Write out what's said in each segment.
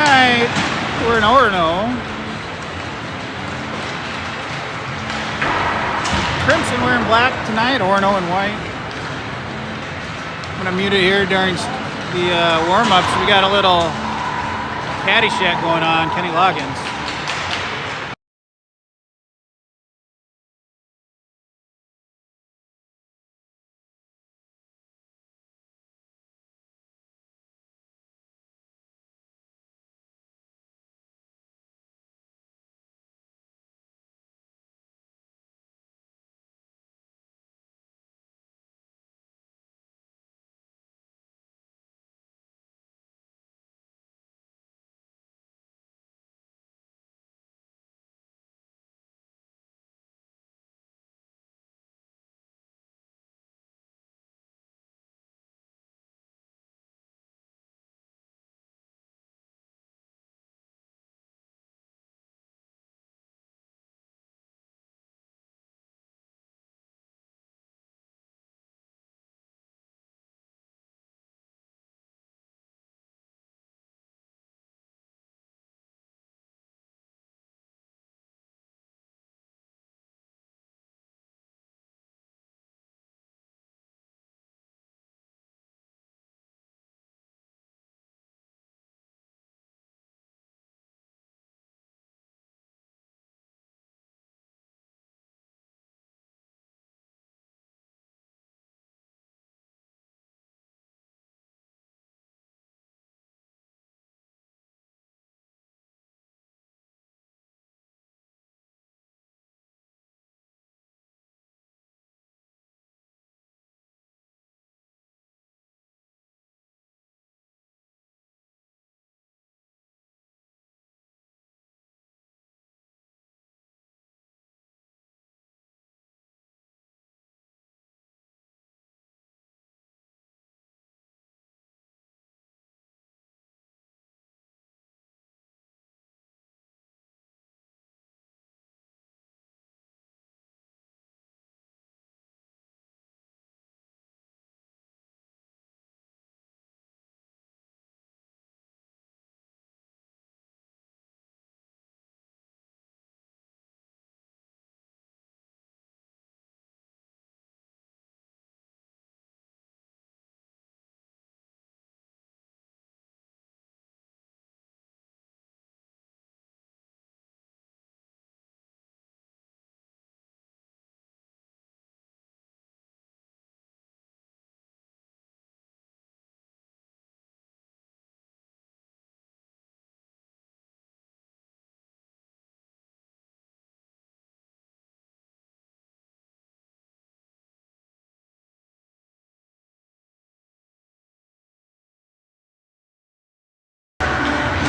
night. We're in Orono. Crimson wearing black tonight, Orono and white. I'm gonna mute it here during the warm-ups. We got a little Caddyshack going on, Kenny Loggins.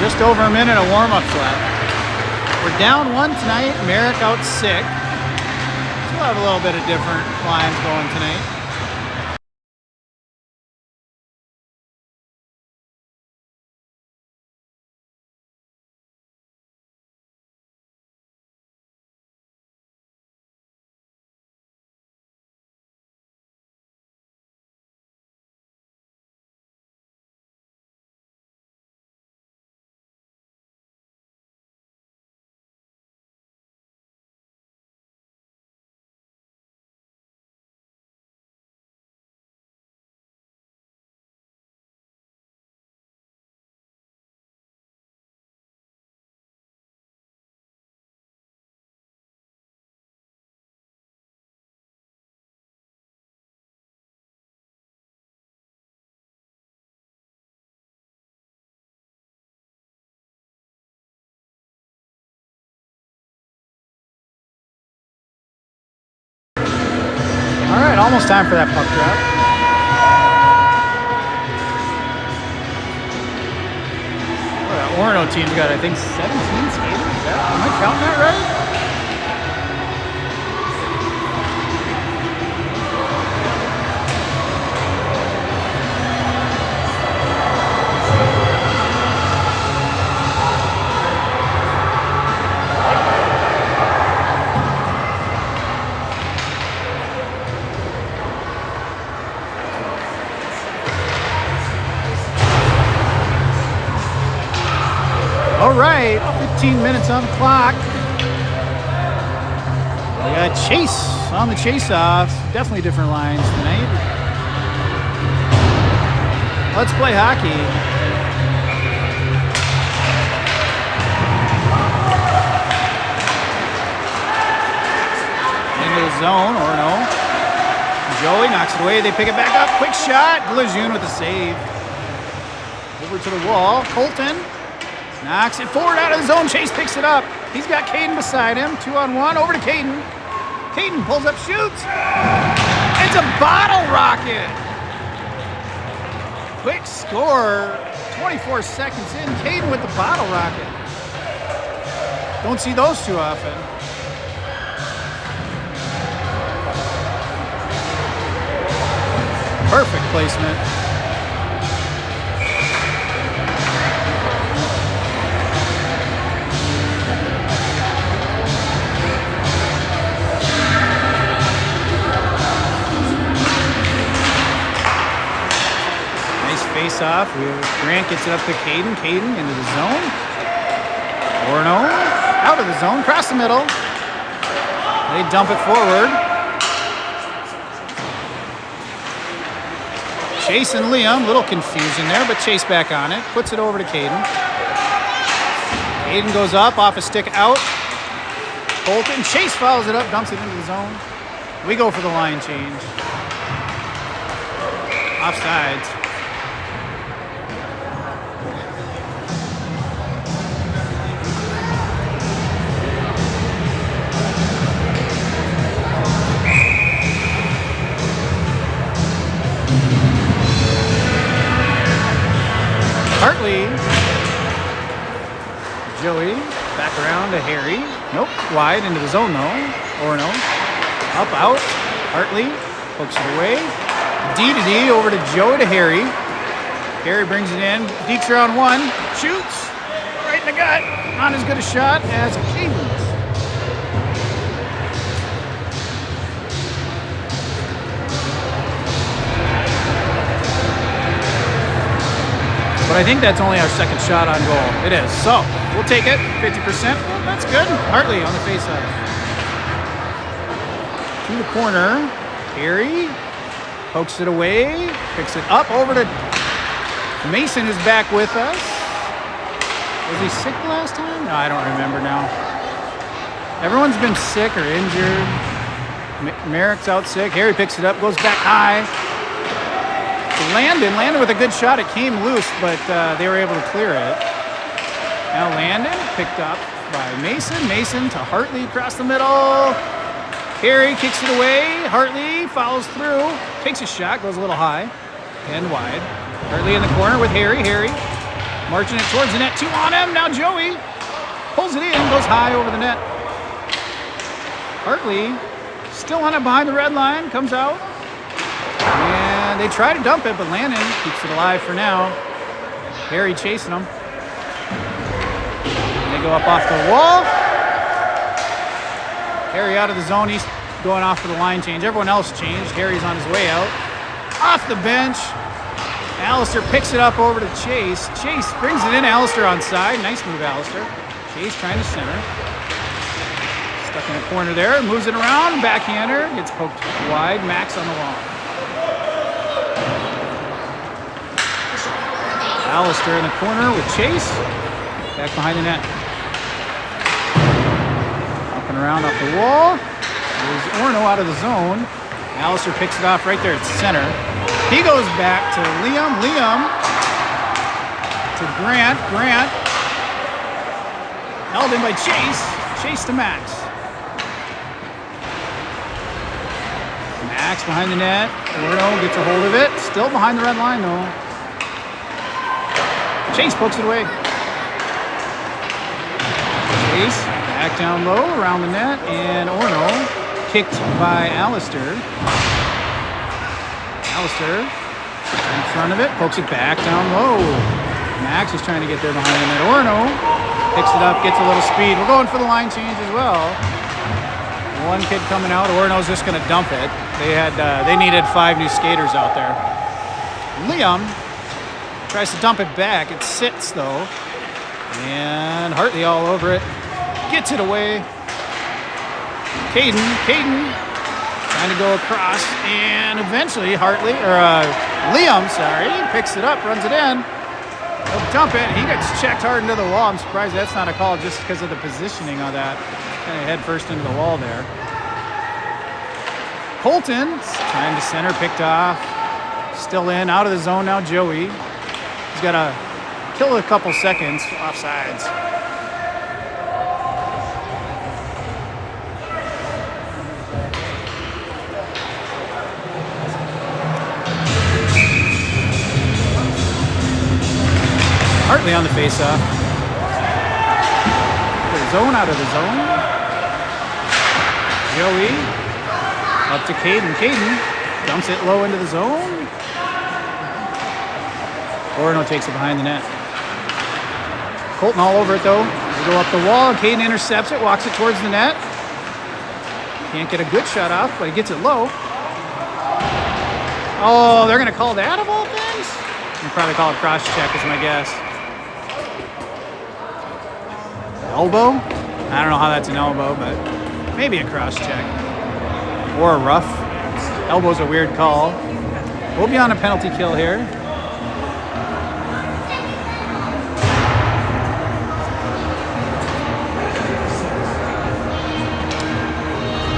Just over a minute of warm-ups left. We're down 1 tonight. Merrick out sick. So we'll have a little bit of different lines going tonight. All right, almost time for that puck drop. Oh, that Orono team's got, I think, 17 skaters. Am I counting that right? All right, 15 minutes on the clock. We got Chase on the chase-off. Definitely different lines tonight. Let's play hockey. Into the zone, Orono. Joey knocks it away. They pick it back up. Quick shot. Lejeune with a save. Over to the wall. Colton knocks it forward out of the zone. Chase picks it up. He's got Caden beside him. 2-on-1. Over to Caden. Caden pulls up, shoots. It's a bottle rocket. Quick score. 24 seconds in. Caden with the bottle rocket. Don't see those too often. Perfect placement. Nice face-off. Grant gets it up to Caden. Caden into the zone. Orono out of the zone, across the middle. They dump it forward. Chase and Liam, little confusion there, but Chase back on it. Puts it over to Caden. Caden goes up, off a stick out. Colton, Chase follows it up, dumps it into the zone. We go for the line change. Offsides. Hartley, Joey, back around to Harry. Nope, wide into the zone though. Orono, up, out. Hartley pokes it away. D to D over to Joey to Harry. Harry brings it in. Deeks around one, shoots right in the gut. Not as good a shot as Caden. But I think that's only our second shot on goal. It is. So, we'll take it. 50%. Well, that's good. Hartley on the faceoff. To the corner. Harry pokes it away. Picks it up over to Mason, who's back with us. Was he sick the last time? No, I don't remember now. Everyone's been sick or injured. Merrick's out sick. Harry picks it up, goes back high. Landon with a good shot. It came loose, but they were able to clear it. Now Landon picked up by Mason. Mason to Hartley across the middle. Harry kicks it away. Hartley follows through. Takes a shot. Goes a little high and wide. Hartley in the corner with Harry. Harry marching it towards the net. 2 on him. Now Joey pulls it in. Goes high over the net. Hartley still on it behind the red line. Comes out. And they try to dump it, but Landon keeps it alive for now. Harry chasing them. They go up off the wall. Harry out of the zone. He's going off for the line change. Everyone else changed. Harry's on his way out. Off the bench. Alistair picks it up over to Chase. Chase brings it in. Alistair on side. Nice move, Alistair. Chase trying to center. Stuck in the corner there. Moves it around. Backhander. Gets poked wide. Max on the wall. Alistair in the corner with Chase. Back behind the net. Up and around off the wall. There's Orono out of the zone. Alistair picks it off right there at center. He goes back to Liam. Liam to Grant. Grant held in by Chase. Chase to Max. Max behind the net. Orono gets a hold of it. Still behind the red line though. Chase pokes it away. Chase back down low around the net, and Orono kicked by Alistair. Alistair in front of it, pokes it back down low. Max is trying to get there behind the net. Orono picks it up, gets a little speed. We're going for the line change as well. One kid coming out. Orono's just going to dump it. They needed 5 new skaters out there. Liam tries to dump it back. It sits, though. And Hartley all over it. Gets it away. Caden trying to go across. And eventually Hartley, or Liam, sorry, picks it up, runs it in. He'll dump it. He gets checked hard into the wall. I'm surprised that's not a call just because of the positioning on that. Kind of head first into the wall there. Colton, time to center, picked off. Still in, out of the zone now, Joey. He's got to kill a couple seconds offsides. Hartley on the face-off. Zone out of the zone. Joey up to Caden. Caden dumps it low into the zone. Orono takes it behind the net. Colton all over it though. They go up the wall. Caden intercepts it, walks it towards the net. Can't get a good shot off, but he gets it low. Oh, they're going to call that of all things? They'll probably call it cross check is my guess. Elbow? I don't know how that's an elbow, but maybe a cross check. Or a rough. Elbow's a weird call. We'll be on a penalty kill here.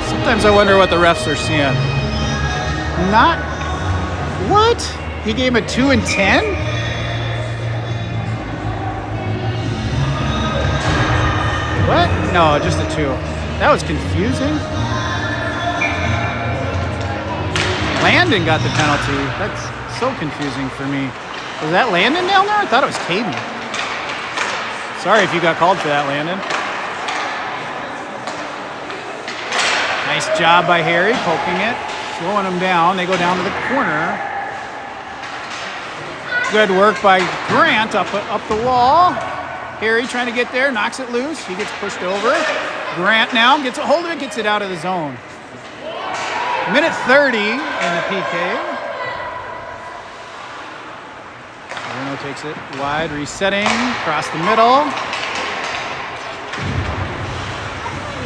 Sometimes I wonder what the refs are seeing. Not... What? He gave him a 2 and 10? What? No, just a 2. That was confusing. Landon got the penalty. That's so confusing for me. Was that Landon down there? I thought it was Caden. Sorry if you got called for that, Landon. Nice job by Harry, poking it, slowing him down. They go down to the corner. Good work by Grant up the wall. Harry trying to get there, knocks it loose. He gets pushed over. Grant now gets a hold of it, gets it out of the zone. Minute 30 in the PK. Orono takes it wide, resetting, across the middle.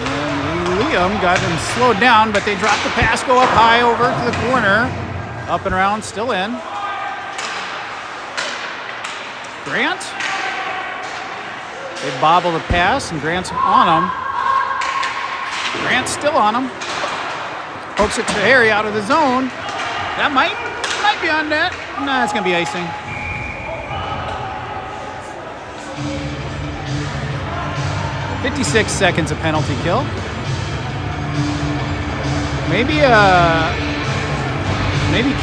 And Liam got him slowed down, but they drop the pass, go up high over to the corner. Up and around, still in. Grant. They bobble the pass, and Grant's on him. Grant's still on him. Pokes it to Harry out of the zone. That might be on net. Nah, it's going to be icing. "56 seconds of penalty kill. Maybe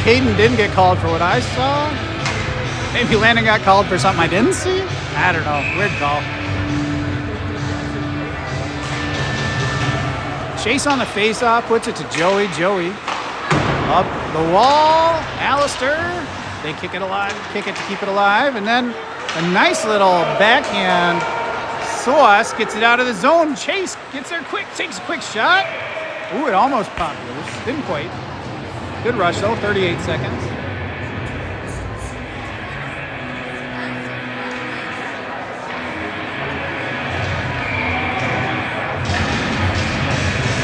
Caden didn't get called for what I saw. Maybe Landon got called for something I didn't see. I don't know. Weird call. Chase on the face-off, puts it to Joey. Joey up the wall. Alistair. They kick it to keep it alive. And then a nice little backhand. Sauce gets it out of the zone. Chase gets there quick, takes a quick shot. Ooh, it almost popped loose. Didn't quite. Good rush though, 38 seconds.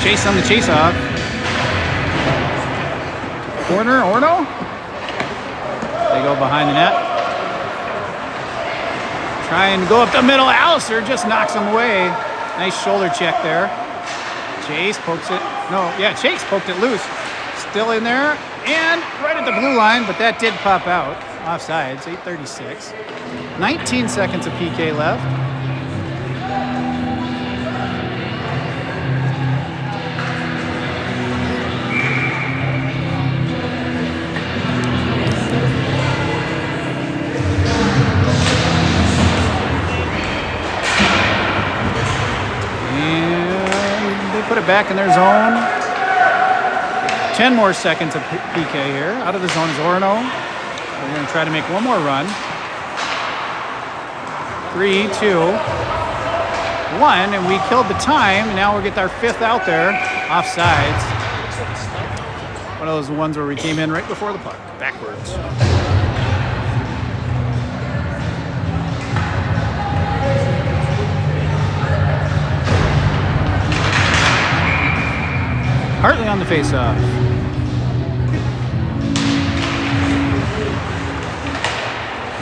Chase on the chase-off. Corner, Orono. They go behind the net. Try and go up the middle. Alistair just knocks him away. Nice shoulder check there. Chase pokes it. Chase poked it loose. Still in there. And right at the blue line, but that did pop out. Offsides, 8:36. 19 seconds of PK left. Put it back in their zone. 10 more seconds of PK here. Out of the zone is Orono. We're going to try to make one more run. 3, 2, 1, and we killed the time. Now we'll get our 5th out there. Offsides. One of those ones where we came in right before the puck. Backwards. Hartley on the face-off.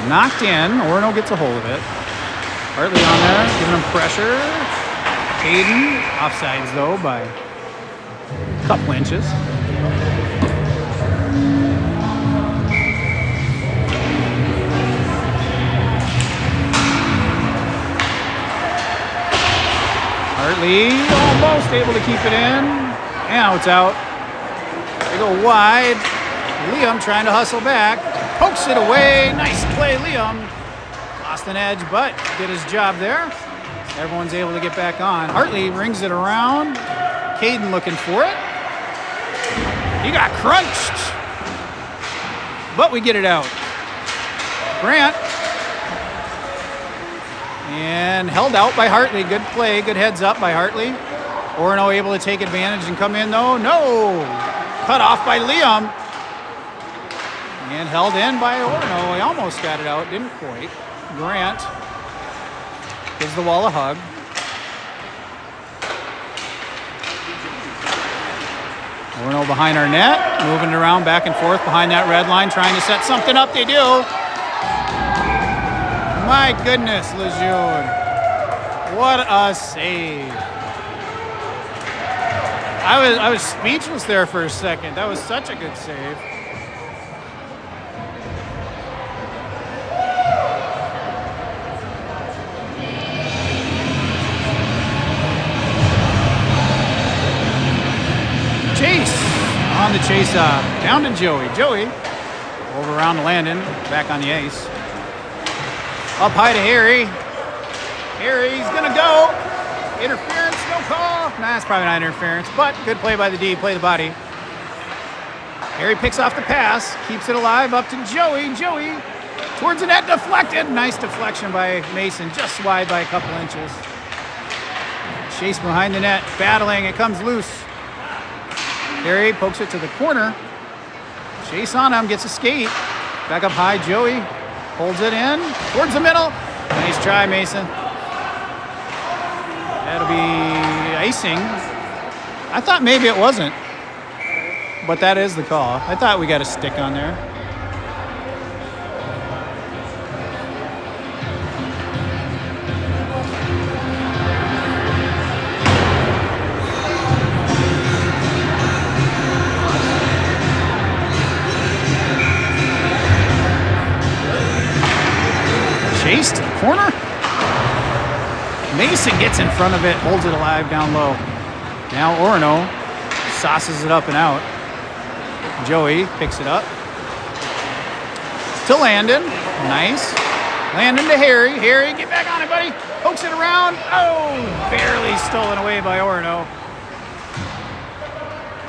Knocked in. Orono gets a hold of it. Hartley on there, giving him pressure. Caden, offsides though by a couple inches. Hartley almost able to keep it in. Now it's out. They go wide. Liam trying to hustle back. Pokes it away. Nice play, Liam. Lost an edge, but did his job there. Everyone's able to get back on. Hartley rings it around. Caden looking for it. He got crunched. But we get it out. Grant. And held out by Hartley. Good play. Good heads up by Hartley. Orono able to take advantage and come in though. No. Cut off by Liam. And held in by Orono. He almost got it out. Didn't quite. Grant gives the wall a hug. Orono behind our net. Moving it around back and forth behind that red line. Trying to set something up. They do. My goodness, Lejeune. What a save. I was speechless there for a second. That was such a good save. Chase on the chase off. Down to Joey. Joey over around to Landon. Back on the ice. Up high to Harry. Harry's gonna go. Interference, no call. Nah, it's probably not interference, but good play by the D. Play the body. Harry picks off the pass, keeps it alive up to Joey. Joey towards the net, deflected. Nice deflection by Mason, just wide by a couple inches. Chase behind the net, battling. It comes loose. Harry pokes it to the corner. Chase on him, gets a skate. Back up high, Joey. Holds it in, towards the middle. Nice try, Mason. That'll be icing. I thought maybe it wasn't, but that is the call. I thought we got a stick on there. Chase to the corner. Mason gets in front of it, holds it alive down low. Now Orono sauces it up and out. Joey picks it up. To Landon. Nice. Landon to Harry. Harry, get back on it, buddy. Pokes it around. Oh, barely stolen away by Orono.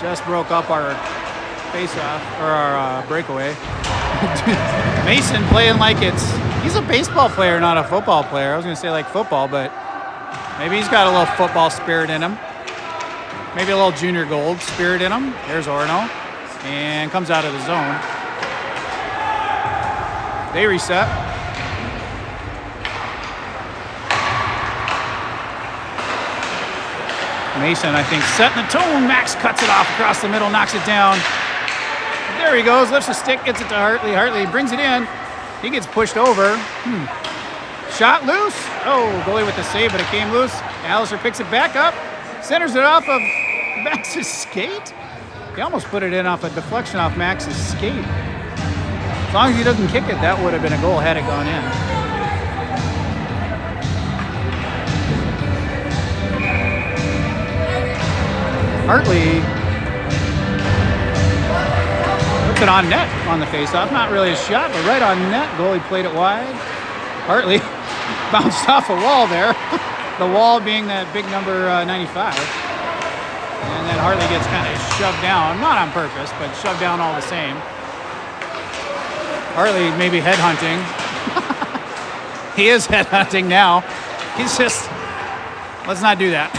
Just broke up our face-off, or our breakaway. Mason playing like he's a baseball player, not a football player. I was going to say like football, but maybe he's got a little football spirit in him. Maybe a little junior gold spirit in him. There's Orono. And comes out of the zone. They reset. Mason, I think, setting the tone. Max cuts it off across the middle, knocks it down. There he goes, lifts the stick, gets it to Hartley. Hartley brings it in. He gets pushed over. Shot loose. Oh, goalie with the save, but it came loose. Alistair picks it back up. Centers it off of Max's skate. He almost put it in off a deflection off Max's skate. As long as he doesn't kick it, that would have been a goal had it gone in. Hartley puts it on net on the faceoff. Not really a shot, but right on net. Goalie played it wide. Hartley bounced off a wall there. The wall being that big number 95. And then Hartley gets kind of shoved down. Not on purpose, but shoved down all the same. Hartley maybe headhunting. He is headhunting now. He's just, let's not do that.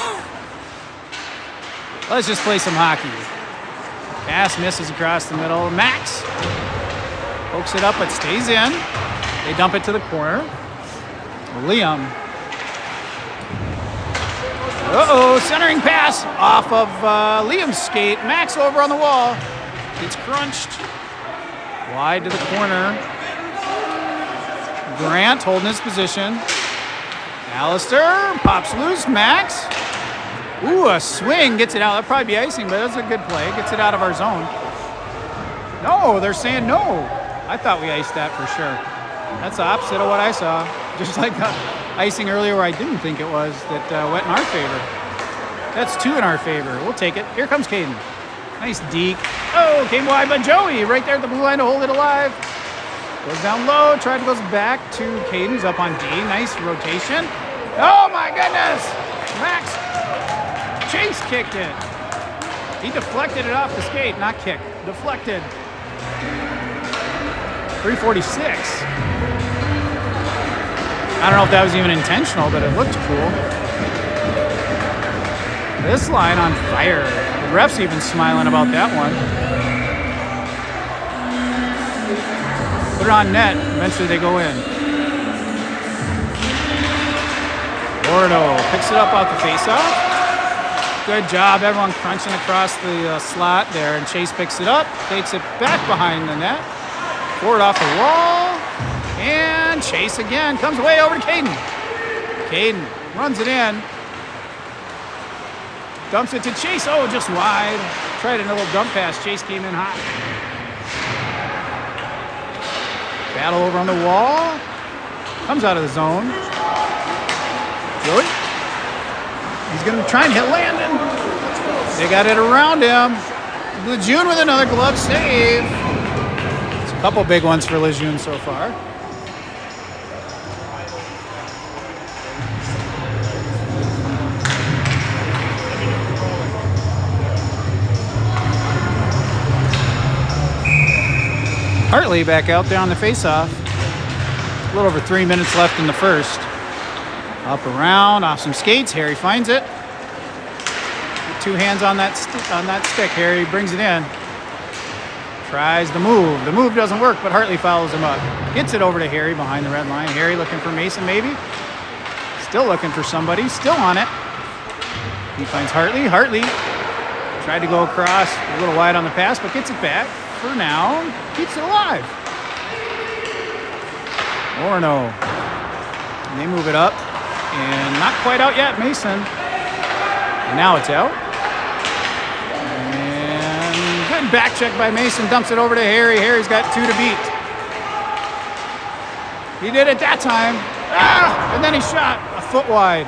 Let's just play some hockey. Pass misses across the middle. Max pokes it up, but stays in. They dump it to the corner. Liam Uh-oh, centering pass off of Liam's skate. Max over on the wall. Gets crunched. Wide to the corner. Grant holding his position. Alistair pops loose. Max. Ooh, a swing. Gets it out. That'll probably be icing, but that's a good play. Gets it out of our zone. No, they're saying no. I thought we iced that for sure. That's the opposite of what I saw. Just like icing earlier where I didn't think it was that went in our favor. That's 2 in our favor. We'll take it. Here comes Caden. Nice deke. Oh, came wide by Joey. Right there at the blue line to hold it alive. Goes down low. Goes back to Caden. He's up on D. Nice rotation. Oh my goodness. Max. Chase kicked it. He deflected it off the skate. Not kicked. Deflected. 346. I don't know if that was even intentional, but it looked cool. This line on fire. The ref's even smiling about that one. Put it on net. Eventually they go in. Orono picks it up off the faceoff. Good job. Everyone crunching across the slot there. And Chase picks it up. Takes it back behind the net. Forward off the wall. And Chase again comes way over to Caden. Caden runs it in. Dumps it to Chase. Oh, just wide. Tried a little dump pass. Chase came in hot. Battle over on the wall. Comes out of the zone. Joey. He's going to try and hit Landon. They got it around him. Lejeune with another glove save. It's a couple big ones for Lejeune so far. Hartley back out there on the face-off. A little over 3 minutes left in the first. Up around, off some skates. Harry finds it. 2 hands on that stick. Harry brings it in. Tries the move. The move doesn't work, but Hartley follows him up. Gets it over to Harry behind the red line. Harry looking for Mason, maybe. Still looking for somebody. Still on it. He finds Hartley. Hartley tried to go across a little wide on the pass, but gets it back. For now, keeps it alive. Orono. And they move it up. And not quite out yet, Mason. And now it's out. And good back check by Mason. Dumps it over to Harry. Harry's got 2 to beat. He did it that time. Ah! And then he shot a foot wide.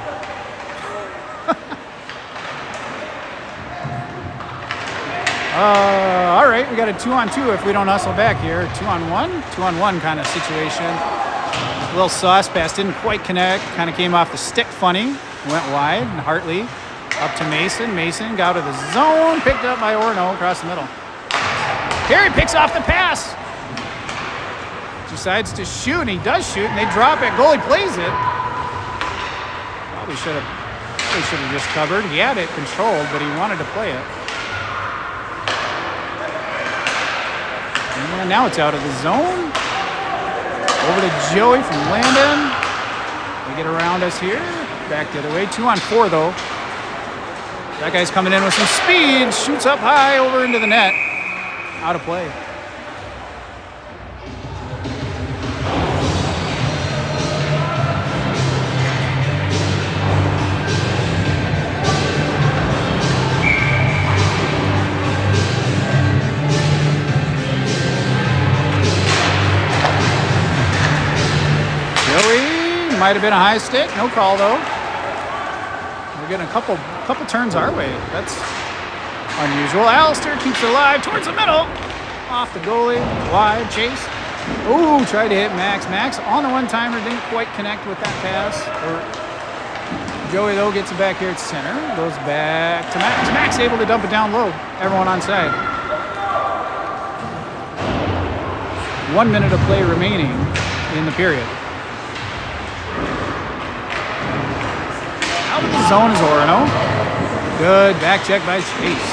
All right, we got a 2-on-2 if we don't hustle back here. 2-on-1, 2-on-1 kind of situation. A little sauce pass didn't quite connect. Kind of came off the stick funny. Went wide. And Hartley up to Mason. Mason got out of the zone. Picked up by Orono across the middle. Harry picks off the pass. Decides to shoot, and he does shoot, and they drop it. Goalie plays it. Probably should have just covered. He had it controlled, but he wanted to play it. And now it's out of the zone. Over to Joey from Landon. They get around us here. Back the other way. 2-on-4 though. That guy's coming in with some speed. Shoots up high over into the net. Out of play. Might have been a high stick. No call though. We're getting a couple turns our way. That's unusual. Alistair keeps it alive towards the middle. Off the goalie. Wide. Chase. Ooh, tried to hit Max. Max on the one-timer. Didn't quite connect with that pass. Joey though gets it back here at center. Goes back to Max. Max able to dump it down low. Everyone on side. 1 minute of play remaining in the period. Out of the zone is Orono. Good back check by Chase.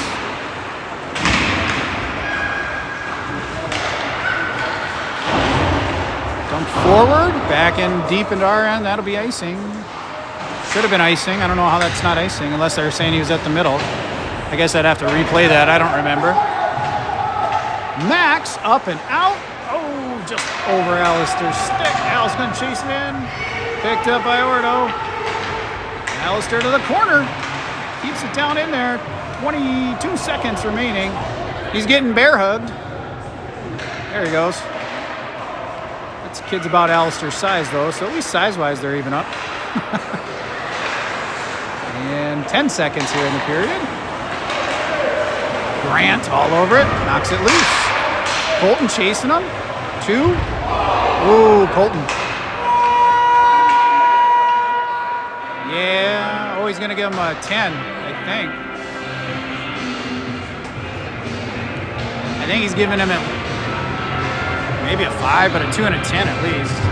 Dump forward, back in deep into our end. That'll be icing. Should have been icing. I don't know how that's not icing unless they're saying he was at the middle. I guess I'd have to replay that. I don't remember. Max up and out. Oh, just over Alistair's stick. Al's going to chase it in. Picked up by Orono. Alistair to the corner. Keeps it down in there. 22 seconds remaining. He's getting bear hugged. There he goes. That's kid's about Alistair's size, though, so at least size-wise they're even up. And 10 seconds here in the period. Grant all over it. Knocks it loose. Colton chasing him. 2. Ooh, Colton. Yeah. Oh, he's going to give him a 10, I think. I think he's giving him maybe a 5, but a 2 and a 10 at least.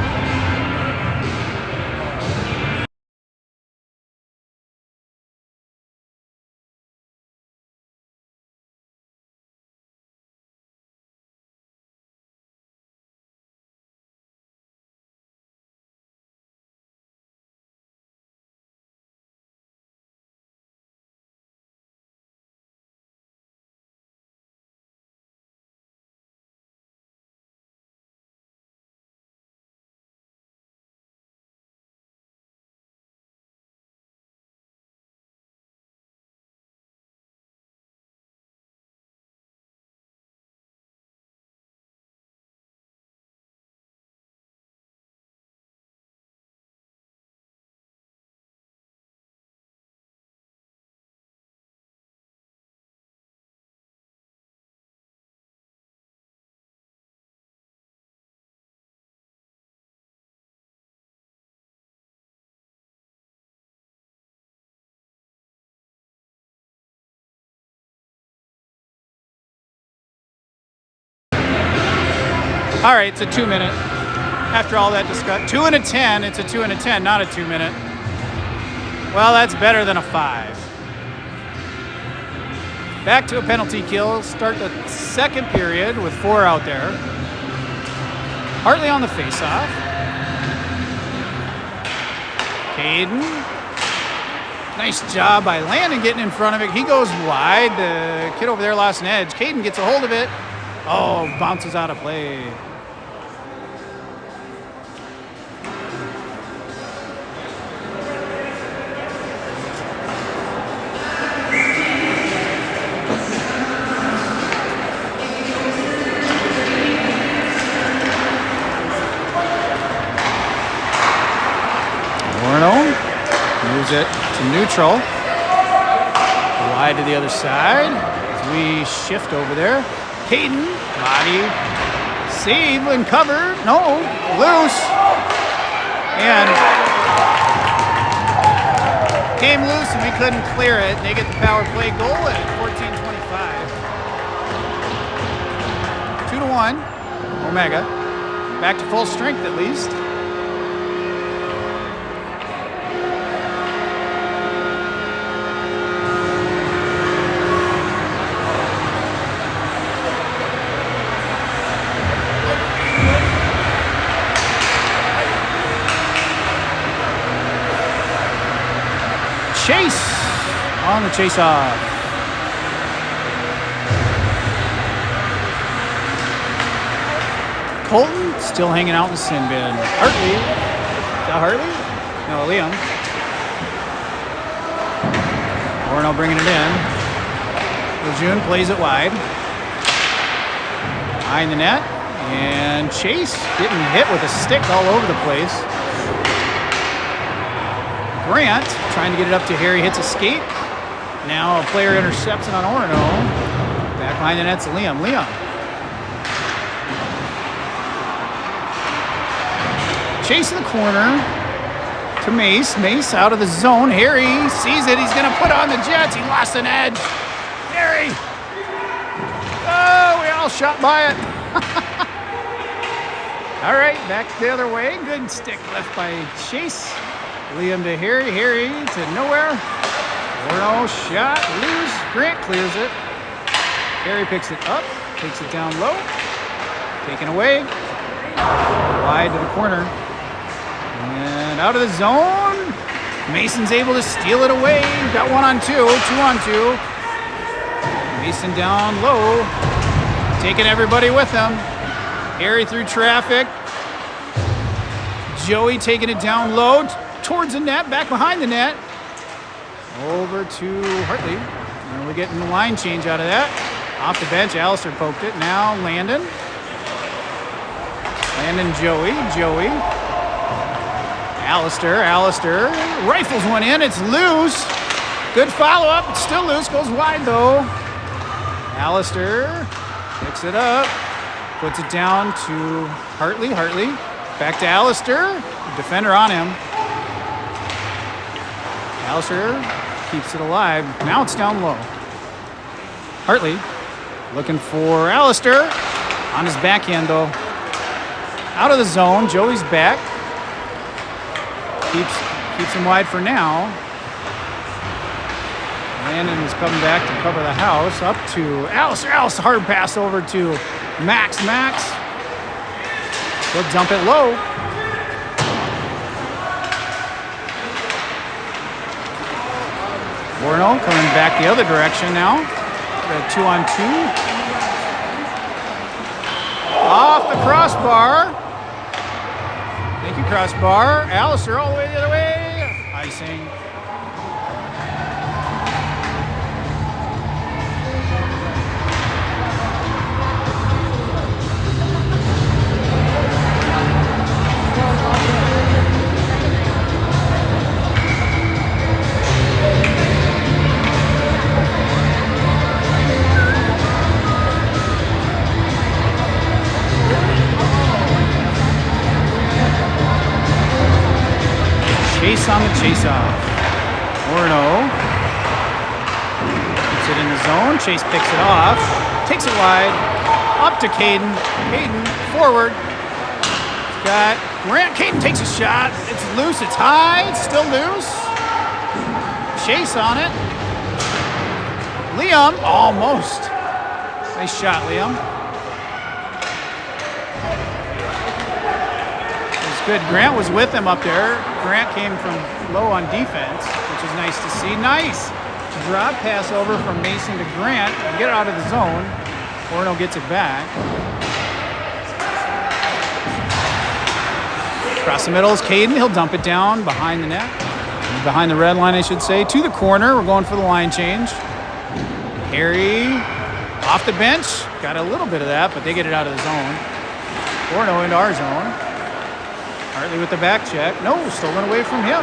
All right, it's a 2-minute. After all that discussion, 2 and a 10, it's a 2 and a 10, not a 2-minute. Well, that's better than a 5. Back to a penalty kill. Start the second period with 4 out there. Hartley on the faceoff. Caden. Nice job by Landon getting in front of it. He goes wide. The kid over there lost an edge. Caden gets a hold of it. Oh, bounces out of play. Moves it to neutral. Wide to the other side. As we shift over there. Caden, body, save and cover. No, loose. And came loose and we couldn't clear it. They get the power play goal at 14-25. 2-1. Omega. Back to full strength at least. Chase on the chase off. Colton still hanging out in the sin bin. Hartley. Is that Hartley? No, Liam. Orono bringing it in. Lejeune plays it wide. Behind the net. And Chase getting hit with a stick all over the place. Grant trying to get it up to Harry, hits a skate. Now a player intercepts it on Orono. Back behind the net's Liam. Chase in the corner to Mace. Mace out of the zone. Harry sees it. He's going to put on the Jets. He lost an edge. Harry. Oh, we all shot by it. All right, back the other way. Good stick left by Chase. Liam to Harry. Harry to nowhere. Orono shot. Loose. Grant clears it. Harry picks it up. Takes it down low. Taken away. Wide to the corner. And out of the zone. Mason's able to steal it away. Got 1-on-2, 2-on-2. Mason down low, taking everybody with him. Harry through traffic. Joey taking it down low towards the net, back behind the net. Over to Hartley. And we're getting the line change out of that. Off the bench, Alistair poked it. Now Landon. Joey. Alistair rifles one in. It's loose. Good follow-up. It's still loose. Goes wide, though. Alistair picks it up. Puts it down to Hartley. Back to Alistair. Defender on him. Alistair keeps it alive. Now it's down low. Hartley looking for Alistair. On his backhand, though. Out of the zone. Joey's back. Keeps him wide for now. Landon is coming back to cover the house. Up to Alistair. Hard pass over to Max. He'll dump it low. Orono coming back the other direction now. Got a 2-on-2. Off the crossbar. Thank you, crossbar. Alistair all the way the other way. Icing. Chase on the chase-off. Orono puts it in the zone. Chase picks it off. Takes it wide. Up to Caden. Caden forward. Got Grant. Caden takes a shot. It's loose. It's high. It's still loose. Chase on it. Liam. Almost. Nice shot, Liam. Good. Grant was with him up there. Grant came from low on defense, which is nice to see. Nice drop pass over from Mason to Grant. Get it out of the zone. Orono gets it back. Across the middle is Caden. He'll dump it down behind the net. Behind the red line, I should say. To the corner. We're going for the line change. Harry off the bench. Got a little bit of that, but they get it out of the zone. Orono into our zone. Hartley with the back check. No, stolen away from him.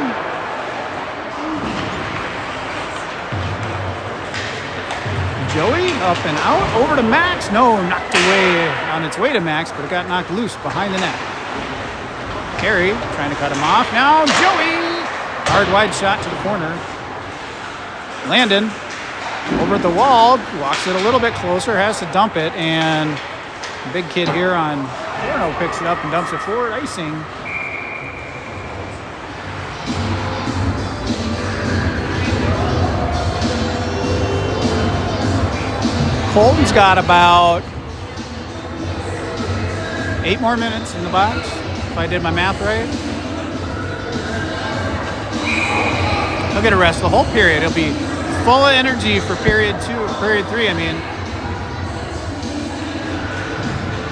Joey up and out. Over to Max. No, knocked away on its way to Max, but it got knocked loose behind the net. Harry trying to cut him off. Now Joey. Hard wide shot to the corner. Landon over at the wall. Walks it a little bit closer. Has to dump it. And the big kid here on Orono picks it up and dumps it forward. Icing. Colton's got about 8 more minutes in the box, if I did my math right. He'll get a rest the whole period. He'll be full of energy for period 3, I mean.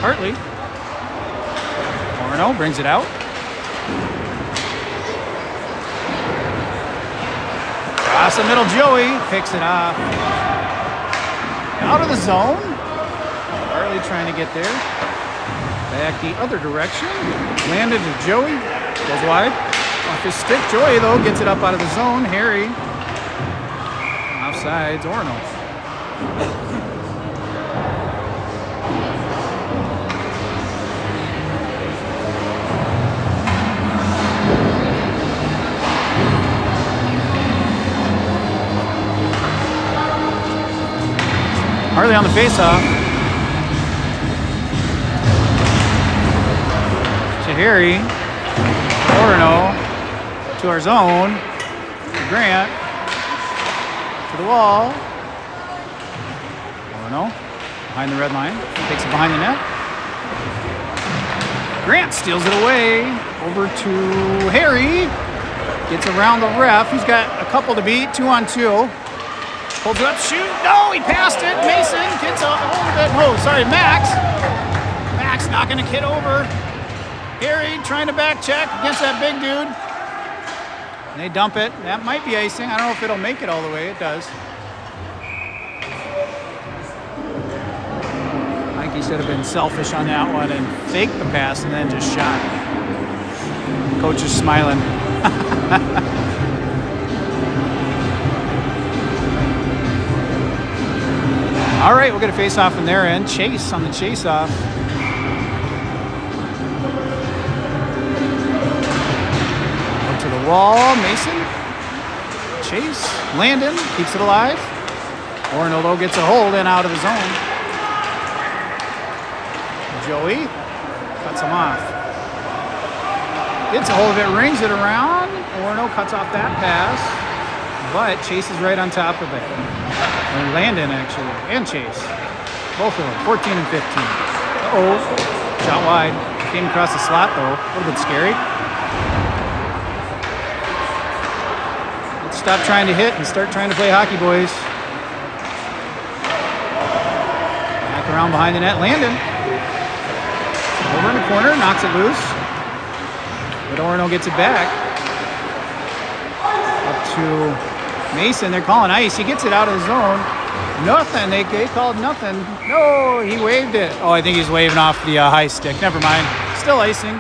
Hartley. Orono brings it out. Across the middle, Joey picks it off. Out of the zone. Hartley trying to get there. Back the other direction. Landed to Joey. Goes wide. Off his stick. Joey, though, gets it up out of the zone. Harry. Offsides. Orono. Hartley on the faceoff. To Harry. Orono. To our zone. To Grant. To the wall. Orono. Behind the red line. Takes it behind the net. Grant steals it away. Over to Harry. Gets around the ref. He's got a couple to beat. 2-on-2. Holds it up. Shoot. No, he passed it. Mason gets a hold of it. Oh, sorry, Max. Max knocking a kid over. Harry trying to back check against that big dude. And they dump it. That might be icing. I don't know if it'll make it all the way. It does. I think he should have been selfish on that one and faked the pass and then just shot. Coach is smiling. All right, we'll get a face-off from their end. Chase on the chase-off. Up to the wall, Mason. Chase, Landon keeps it alive. Orono gets a hold and out of the zone. Joey cuts him off. Gets a hold of it, rings it around. Orono cuts off that pass, but Chase is right on top of it. Or Landon, actually, and Chase. Both of them, 14 and 15. Uh-oh, shot wide. Came across the slot, though. A little bit scary. Let's stop trying to hit and start trying to play hockey, boys. Back around behind the net, Landon. Over in the corner, knocks it loose. But Orono gets it back. Up to Mason. They're calling ice. He gets it out of the zone. Nothing. They called nothing. No, he waved it. Oh, I think he's waving off the high stick. Never mind. Still icing.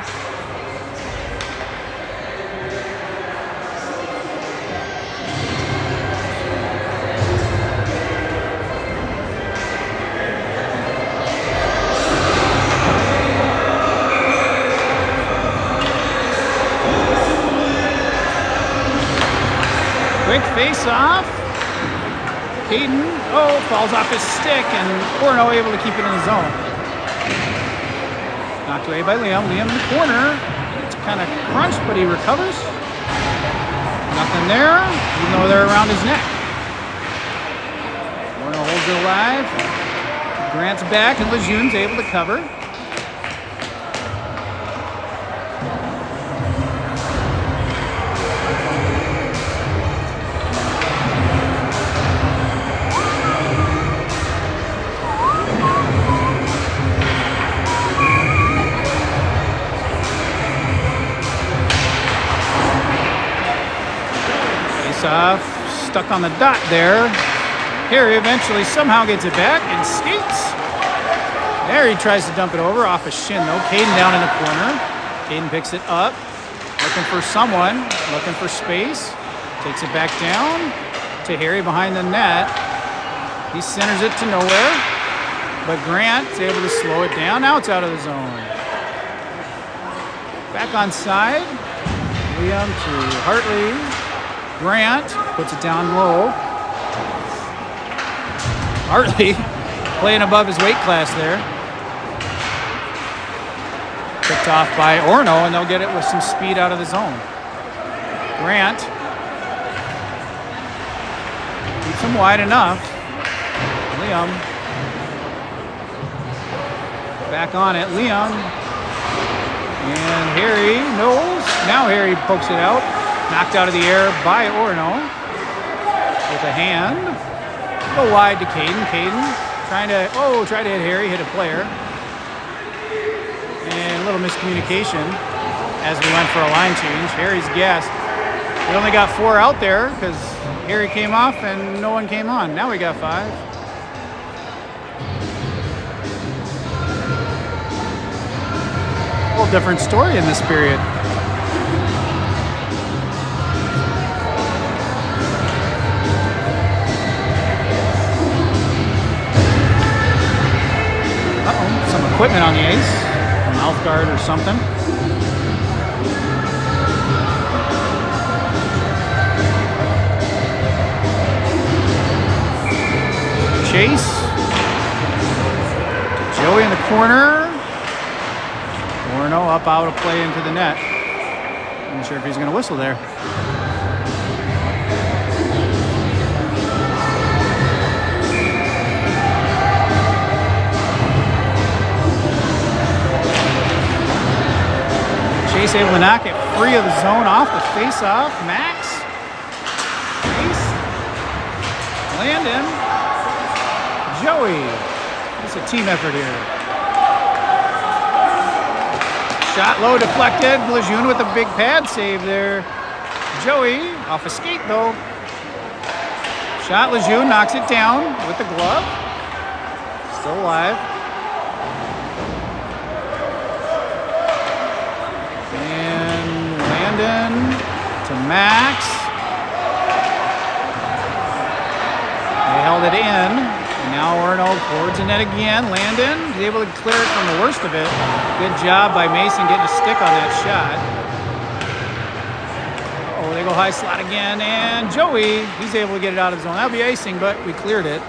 Quick face-off. Caden, falls off his stick, and Orono able to keep it in the zone. Knocked away by Liam. Liam in the corner. It's kind of crunched, but he recovers. Nothing there, even though they're around his neck. Orono holds it alive. Grant's back, and Lejeune's able to cover. Off, stuck on the dot there. Harry eventually somehow gets it back and skates. There he tries to dump it over off a shin though. Caden down in the corner. Caden picks it up, looking for someone, looking for space. Takes it back down to Harry behind the net. He centers it to nowhere, but Grant's able to slow it down. Now it's out of the zone. Back on side. Liam to Hartley. Grant puts it down low. Hartley playing above his weight class there. Picked off by Orono, and they'll get it with some speed out of the zone. Grant keeps him wide enough. Liam back on it. Liam and Harry knows. Now Harry pokes it out. Knocked out of the air by Orono with a hand. Go wide to Caden. Caden trying to hit Harry, hit a player. And a little miscommunication as we went for a line change. Harry's gassed. We only got 4 out there because Harry came off and no one came on. Now we got 5. A little different story in this period. Some equipment on the ice, a mouth guard or something. Chase. Joey in the corner. Orono up out of play into the net. I'm not sure if he's going to whistle there. Chase able to knock it free of the zone off the face-off. Max. Ace. Landon. Joey. It's a team effort here. Shot low, deflected. Lejeune with a big pad save there. Joey off a skate though. Shot, Lejeune knocks it down with the glove. Still alive. And Landon to Max. They held it in. And now Orono towards the net again. Landon is able to clear it from the worst of it. Good job by Mason getting a stick on that shot. Oh, they go high slot again, and Joey, he's able to get it out of the zone. That'll be icing, but we cleared it.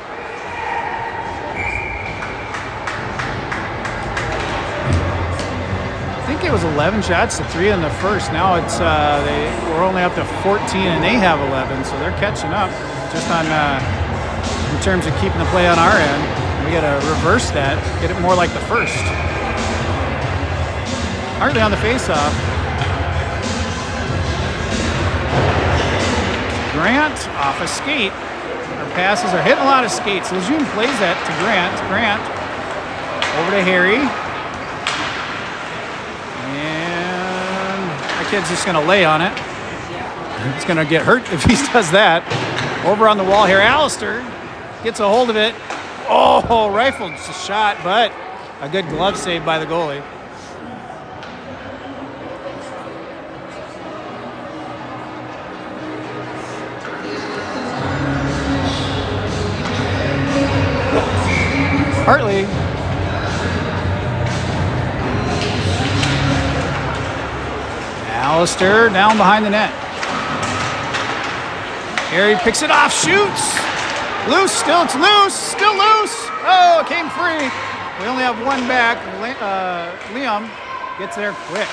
I think it was 11 shots to 3 in the first. Now it's we're only up to 14, and they have 11, so they're catching up. Just on in terms of keeping the play on our end, we got to reverse that, get it more like the first. Hardly on the face-off. Grant off a skate. Our passes are hitting a lot of skates. Lejeune plays that to Grant. Grant over to Harry. And our kid's just going to lay on it. He's going to get hurt if he does that. Over on the wall here, Alistair gets a hold of it. Oh, rifled the shot, but a good glove save by the goalie. Hartley. Alistair down behind the net. Harry picks it off, shoots. Loose, still it's loose, still loose. Oh, it came free. We only have one back. Liam gets there quick.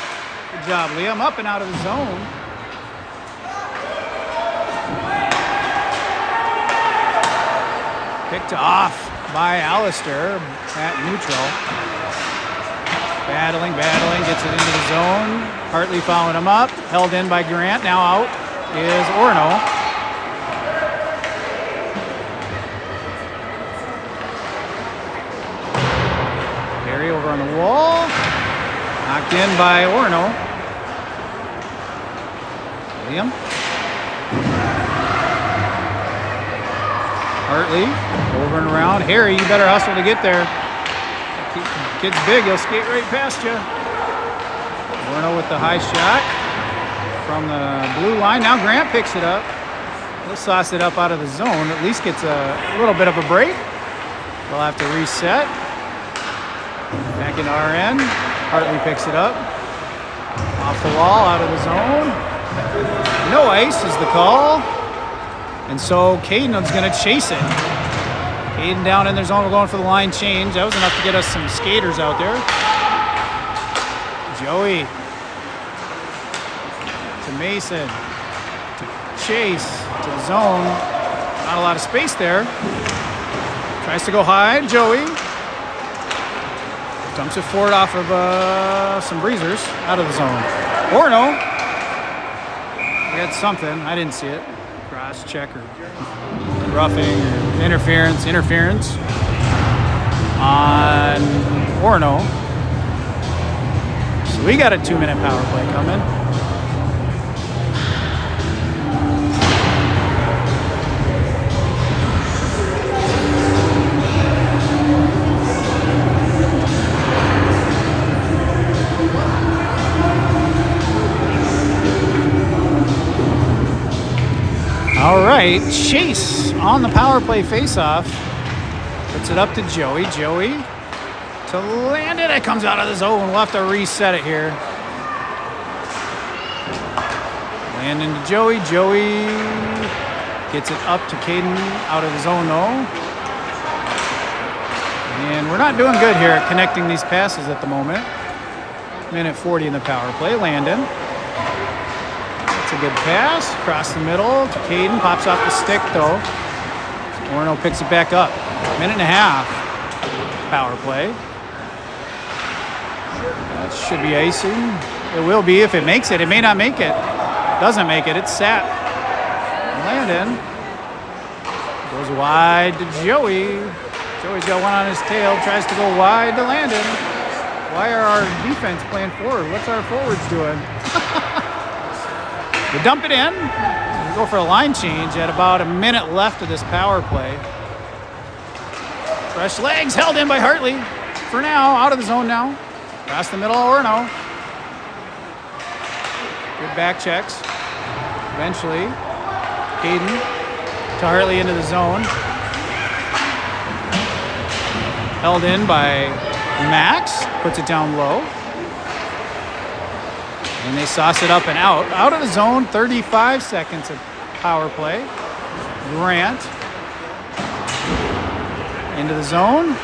Good job, Liam, up and out of the zone. Picked off by Alistair at neutral. Battling, gets it into the zone. Hartley following him up. Held in by Grant. Now out is Orono. Harry over on the wall. Knocked in by Orono. Liam. Hartley over and around. Harry, you better hustle to get there. Kid's big, he'll skate right past you. Orono with the high shot from the blue line. Now Grant picks it up. He'll sauce it up out of the zone. At least gets a little bit of a break. They'll have to reset. Back into our end. Hartley picks it up. Off the wall, out of the zone. No ice is the call. And so Caden's going to chase it. Caden down in their zone. We're going for the line change. That was enough to get us some skaters out there. Joey to Mason to Chase to the zone. Not a lot of space there. Tries to go high. Joey dumps it forward off of some breezers out of the zone. Orono. We got something. I didn't see it. Cross check or roughing or interference on Orono. So we got a 2-minute power play coming. All right, Chase on the power play faceoff. Puts it up to Joey. Joey to land it. It comes out of the zone. We'll have to reset it here. Land into Joey. Joey gets it up to Caden out of the zone though. And we're not doing good here at connecting these passes at the moment. Minute 40 in the power play. Landon. A good pass across the middle to Caden. Pops off the stick though. Orono picks it back up. Minute and a half power play. That should be icing. It will be if it makes it. It may not make it. Doesn't make it. It's set. Landon goes wide to Joey. Joey's got one on his tail. Tries to go wide to Landon. Why are our defense playing forward? What's our forwards doing? We dump it in. We go for a line change at about a minute left of this power play. Fresh legs held in by Hartley. For now, out of the zone now. Across the middle, Orono. Good back checks. Eventually, Caden to Hartley into the zone. Held in by Max. Puts it down low. And they sauce it up and out. Out of the zone, 35 seconds of power play. Grant. Into the zone.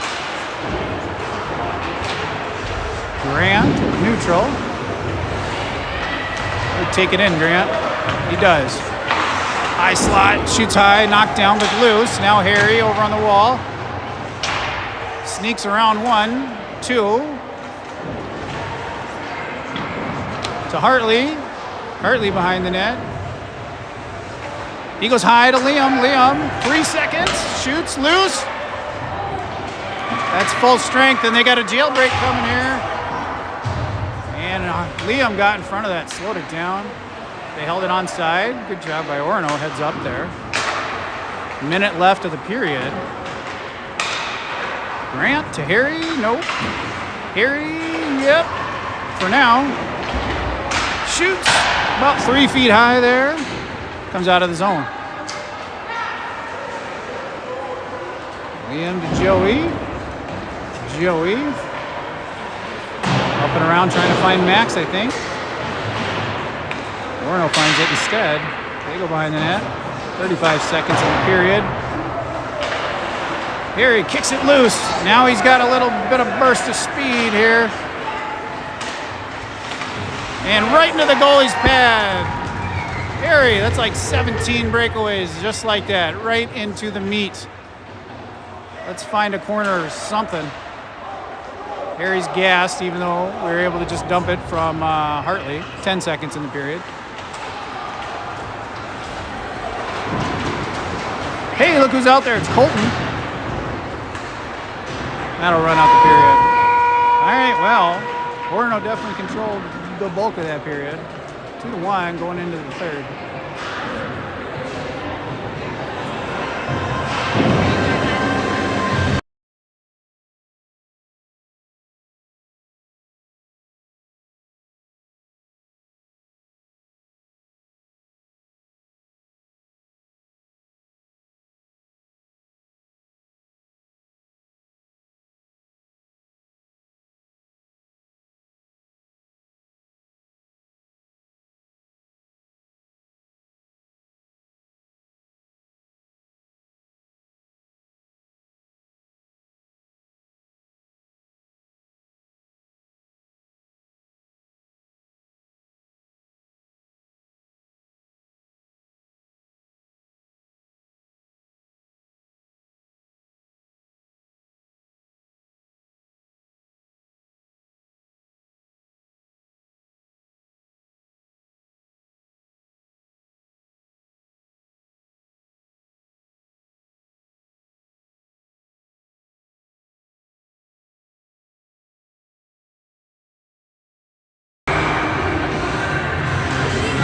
Grant, neutral. Take it in, Grant. He does. High slot, shoots high, knocked down but loose. Now Harry over on the wall. Sneaks around 1, 2. To Hartley. Hartley behind the net. He goes high to Liam. Liam, 3 seconds. Shoots loose. That's full strength, and they got a jailbreak coming here. And Liam got in front of that, slowed it down. They held it onside. Good job by Orono, heads up there. Minute left of the period. Grant to Harry, nope. Harry, yep, for now. Shoots about 3 feet high there. Comes out of the zone. Liam to Joey. Joey. Up and around trying to find Max, I think. Orono finds it instead. They go behind the net. 35 seconds in the period. Harry kicks it loose. Now he's got a little bit of burst of speed here. And right into the goalie's pad. Harry, that's like 17 breakaways, just like that. Right into the meat. Let's find a corner or something. Harry's gassed, even though we were able to just dump it from Hartley. 10 seconds in the period. Hey, look who's out there. It's Colton. That'll run out the period. All right, well, Orono definitely controlled the bulk of that period. 2-1 going into the third.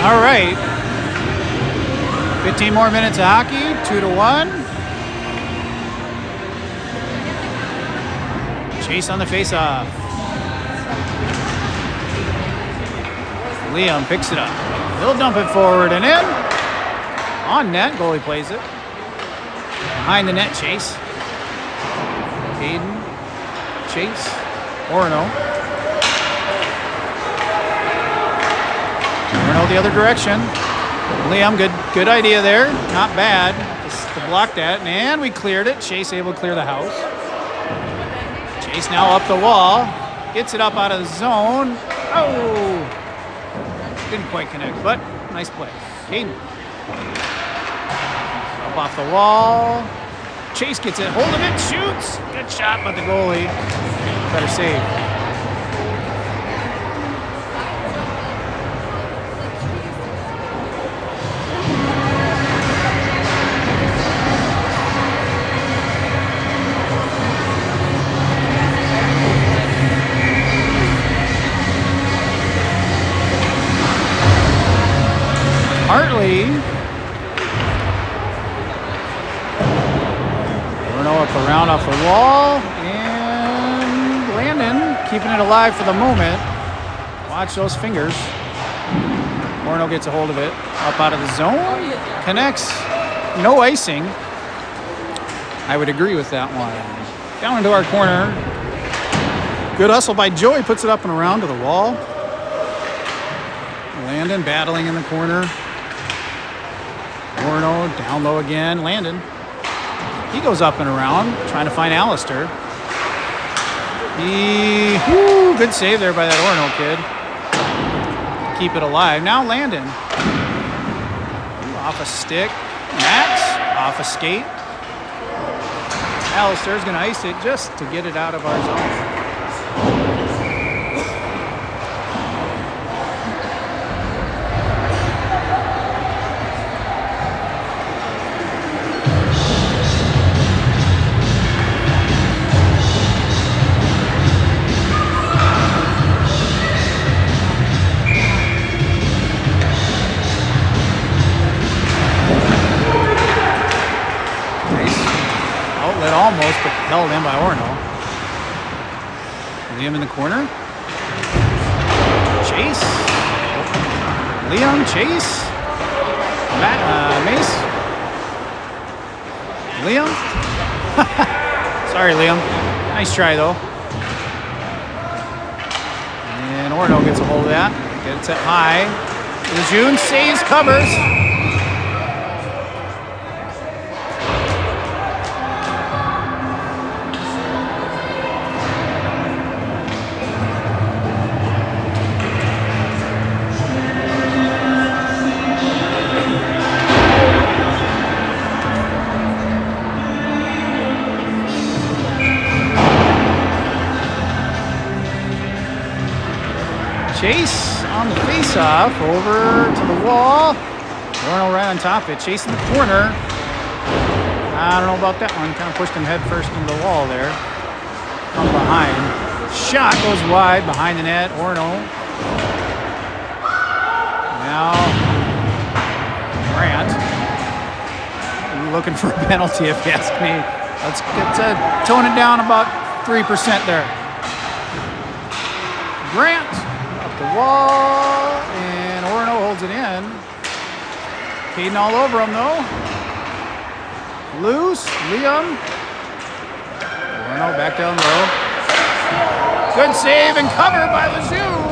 All right. 15 more minutes of hockey, 2-1. Chase on the faceoff. Liam picks it up. He'll dump it forward and in. On net, goalie plays it. Behind the net, Chase. Caden, Chase, Orono. Orono the other direction. Liam, good idea there. Not bad just to block that. And we cleared it. Chase able to clear the house. Chase now up the wall. Gets it up out of the zone. Oh! Didn't quite connect, but nice play. Caden. Up off the wall. Chase gets it. Hold of it. Shoots. Good shot, but the goalie better save. Hartley. Orono up around off the wall. And Landon keeping it alive for the moment. Watch those fingers. Orono gets a hold of it. Up out of the zone. Connects. No icing. I would agree with that one. Down into our corner. Good hustle by Joey. Puts it up and around to the wall. Landon battling in the corner. Orono down low again. Landon. He goes up and around trying to find Alistair. Good save there by that Orono kid. Keep it alive. Now Landon. Off a stick. Max off a skate. Alistair's going to ice it just to get it out of our zone. Almost, but held in by Orono. Liam in the corner. Chase. Liam, Chase. Mace. Liam. Sorry, Liam. Nice try, though. And Orono gets a hold of that. Gets it high. Lejeune saves, covers. Chase on the face-off, over to the wall. Orono right on top of it. Chase in the corner. I don't know about that one. Kind of pushed him head first into the wall there. From behind. Shot goes wide behind the net. Orono. Now Grant. Looking for a penalty if you ask me. Let's tone it down about 3% there. Grant. The wall, and Orono holds it in. Caden all over him, though. Loose, Liam. Orono back down low. Good save and cover by Lejeune.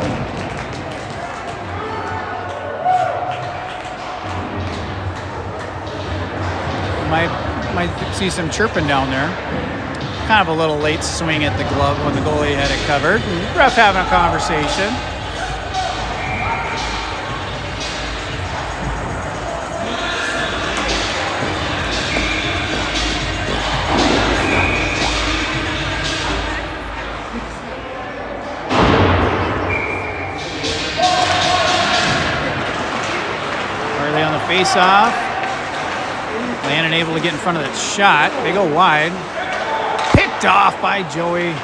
Might see some chirping down there. Kind of a little late swing at the glove when the goalie had it covered. Ref having a conversation. Face-off. Landon able to get in front of that shot. They go wide. Picked off by Joey.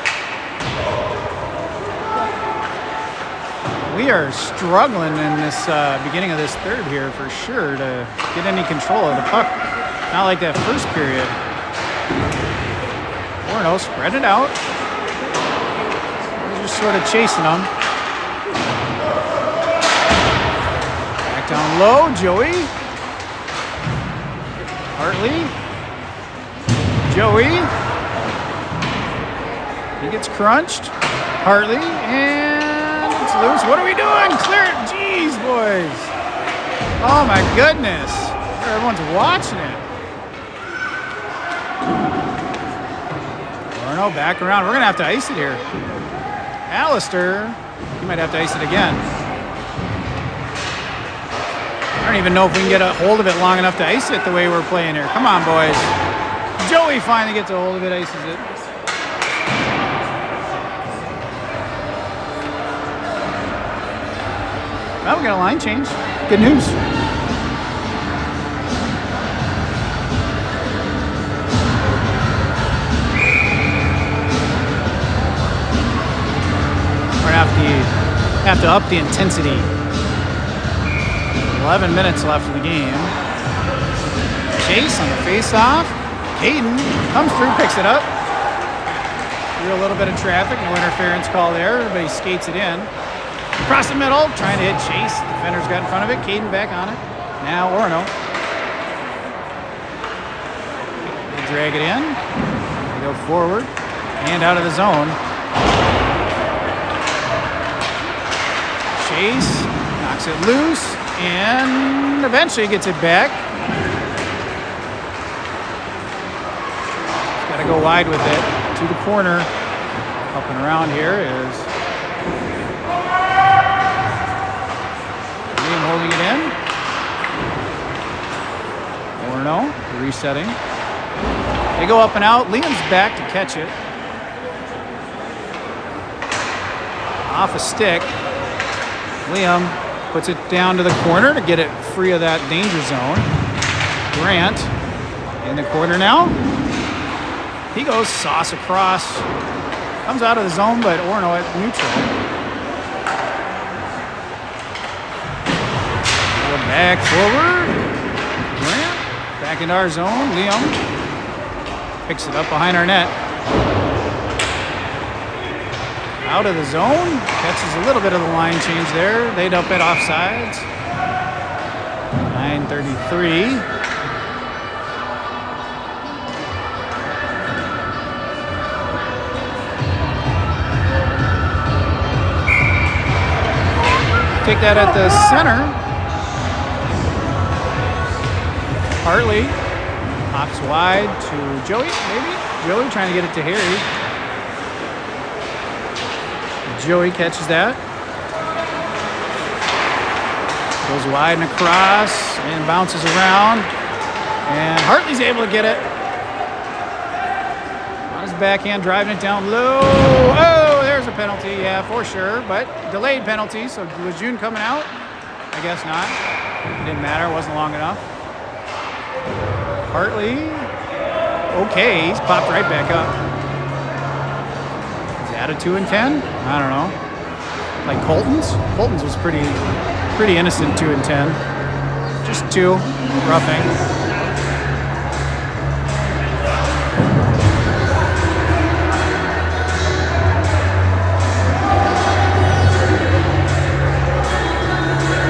We are struggling in this beginning of this third here for sure to get any control of the puck. Not like that first period. Orono spread it out. They're just sort of chasing them. Down low, Joey. Hartley. Joey. He gets crunched. Hartley. And it's loose. What are we doing? Clear it. Jeez, boys. Oh, my goodness. Everyone's watching it. Orono back around. We're going to have to ice it here. Alistair. You might have to ice it again. I don't even know if we can get a hold of it long enough to ice it the way we're playing here. Come on, boys. Joey finally gets a hold of it, ices it. Well, we got a line change. Good news. We're going to have to up the intensity. 11 minutes left in the game. Chase on the face-off. Caden comes through, picks it up. Through a little bit of traffic, no interference call there. Everybody skates it in. Across the middle, trying to hit Chase. Defender's got in front of it. Caden back on it. Now Orono. They drag it in. They go forward and out of the zone. Chase knocks it loose and eventually gets it back. Got to go wide with it to the corner. Up and around here is Liam holding it in. Orono resetting. They go up and out. Liam's back to catch it. Off a stick. Liam puts it down to the corner to get it free of that danger zone. Grant in the corner now. He goes sauce across. Comes out of the zone, but Orono at neutral. Go back forward. Grant back into our zone. Liam picks it up behind our net. Out of the zone. Catches a little bit of the line change there. They dump it offsides. 9:33. Take that at the center. Hartley hops wide to Joey, maybe? Joey trying to get it to Harry. Joey catches that. Goes wide and across and bounces around. And Hartley's able to get it. On his backhand, driving it down low. Oh, there's a penalty, yeah, for sure. But delayed penalty, so was June coming out? I guess not. It didn't matter, it wasn't long enough. Hartley, okay, he's popped right back up. Is that a 2 and 10? I don't know. Like Colton's? Colton's was pretty innocent 2 and 10. Just 2, roughing.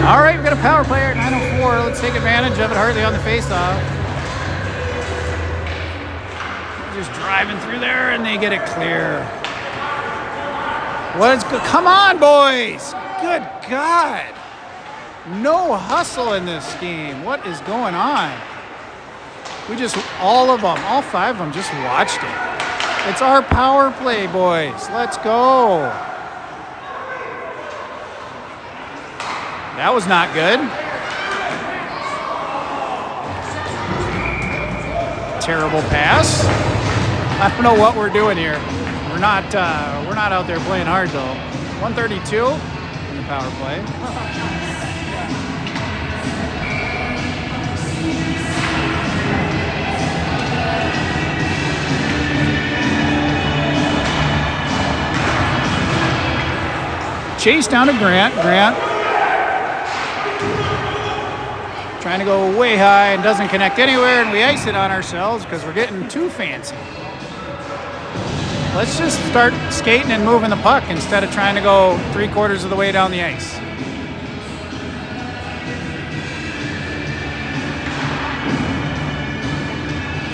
All right, we've got a power play at 9:04. Let's take advantage of it. Hartley on the face-off. Just driving through there, and they get it clear. What is good? Come on, boys! Good God! No hustle in this game. What is going on? We just, all of them, all 5 of them just watched it. It's our power play, boys. Let's go. That was not good. Terrible pass. I don't know what we're doing here. We're not out there playing hard though. 132 in the power play. Chase down to Grant. Grant trying to go way high and doesn't connect anywhere, and we ice it on ourselves because we're getting too fancy. Let's just start skating and moving the puck instead of trying to go 3/4 of the way down the ice.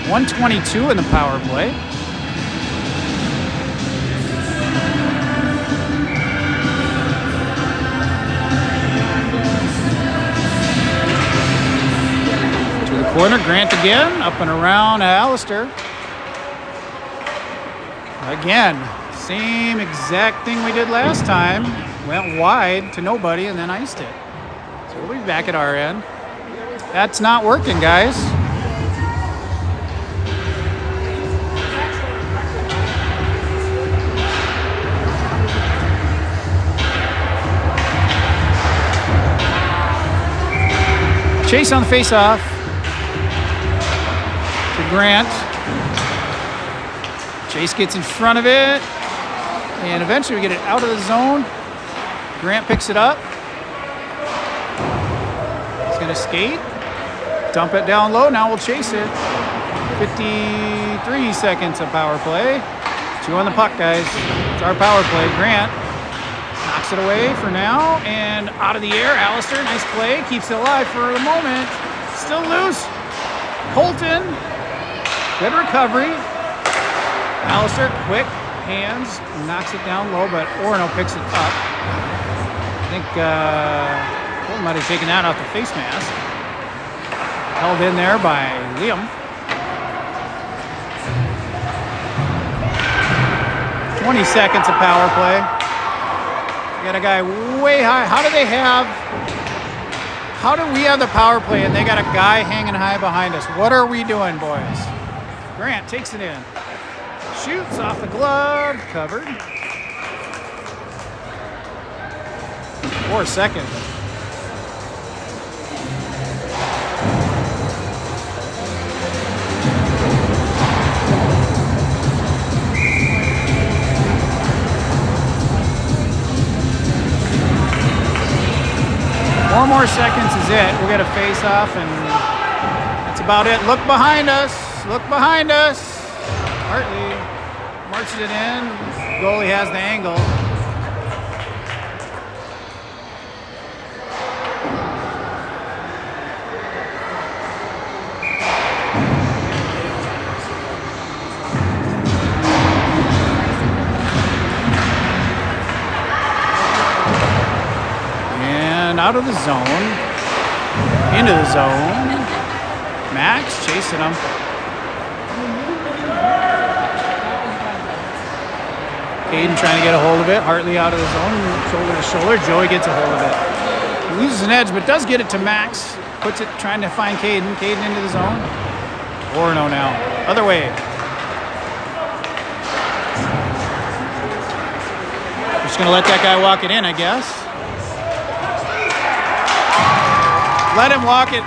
.122 in the power play. Corner, Grant again, up and around Alistair. Again, same exact thing we did last time. Went wide to nobody and then iced it. So we'll be back at our end. That's not working, guys. Chase on the face-off. Grant. Chase gets in front of it, and eventually we get it out of the zone. Grant picks it up. gonna skate, dump it down low. Now we'll chase it. 53 seconds of power play. 2 on the puck, guys. It's our power play. Grant knocks it away for now, and out of the air. Alistair, nice play, keeps it alive for the moment. Still loose. Colton, good recovery. Alistair, quick hands, knocks it down low, but Orono picks it up. I think Colton might have taken that off the face mask. Held in there by Liam. 20 seconds of power play. We got a guy way high. How do we have the power play and they got a guy hanging high behind us? What are we doing, boys? Grant takes it in. Shoots off the glove. Covered. 4 seconds. Four more seconds is it. We're going to face off, and that's about it. Look behind us. Look behind us. Hartley marches it in. Goalie has the angle. Out of the zone, into the zone. Max chasing him. Caden trying to get a hold of it. Hartley out of the zone, shoulder to shoulder. Joey gets a hold of it. He loses an edge, but does get it to Max. Puts it, trying to find Caden. Caden into the zone. Orono now, other way. Just gonna let that guy walk it in, I guess. Let him walk it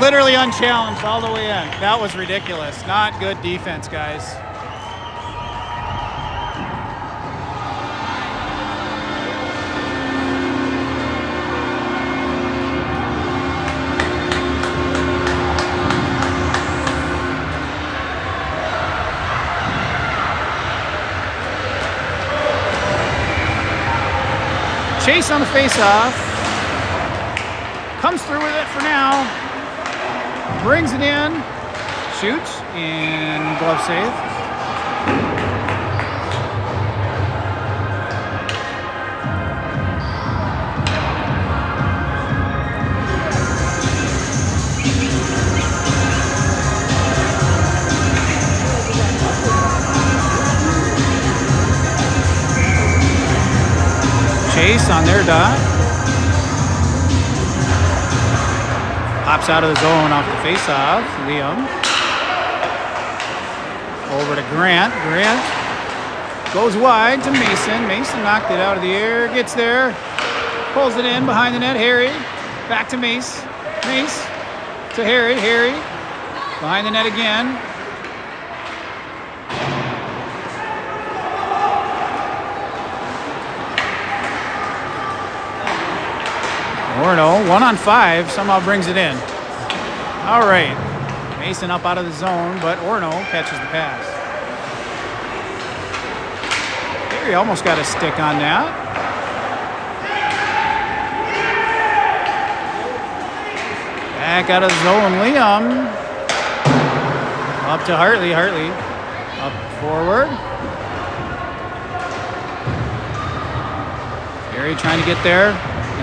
literally unchallenged all the way in. That was ridiculous. Not good defense, guys. Chase on the face-off. Comes through with it for now. Brings it in. Shoots. And glove save. Chase on their dot. Pops out of the zone off the face-off. Liam. Over to Grant. Grant goes wide to Mason. Mason knocked it out of the air. Gets there. Pulls it in behind the net. Harry. Back to Mace. Mace to Harry. Harry. Behind the net again. Orono, 1-on-5, somehow brings it in. All right. Mason up out of the zone, but Orono catches the pass. Harry almost got a stick on that. Back out of the zone, Liam. Up to Hartley. Hartley up forward. Harry trying to get there.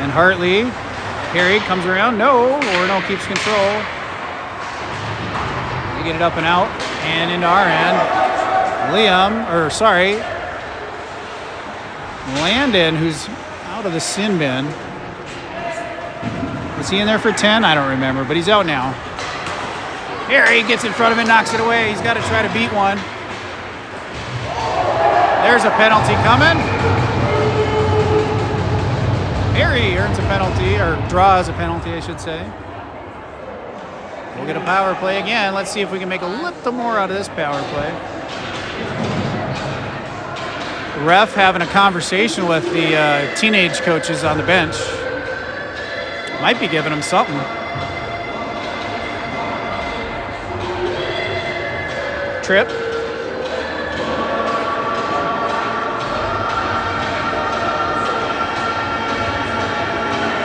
And Hartley. Harry comes around. No. Orono keeps control. They get it up and out. And into our end. Landon, who's out of the sin bin. Was he in there for 10? I don't remember, but he's out now. Harry gets in front of it, knocks it away. He's got to try to beat one. There's a penalty coming. Harry earns a penalty, or draws a penalty, I should say. We'll get a power play again. Let's see if we can make a little more out of this power play. Ref having a conversation with the teenage coaches on the bench. Might be giving them something. trip.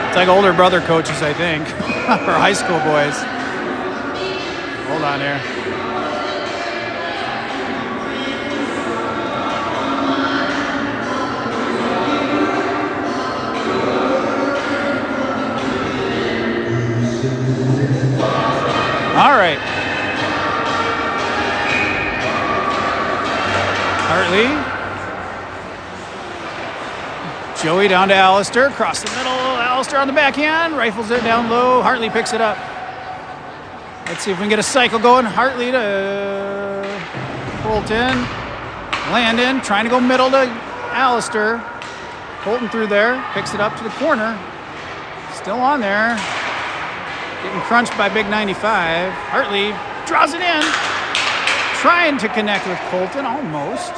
It's like older brother coaches, I think, or high school boys. Hold on here. All right. Hartley. Joey down to Alistair. Across the middle. Alistair on the backhand. Rifles it down low. Hartley picks it up. Let's see if we can get a cycle going. Hartley to Colton. Landon trying to go middle to Alistair. Colton through there. Picks it up to the corner. Still on there. Getting crunched by Big 95. Hartley draws it in. Trying to connect with Colton, almost.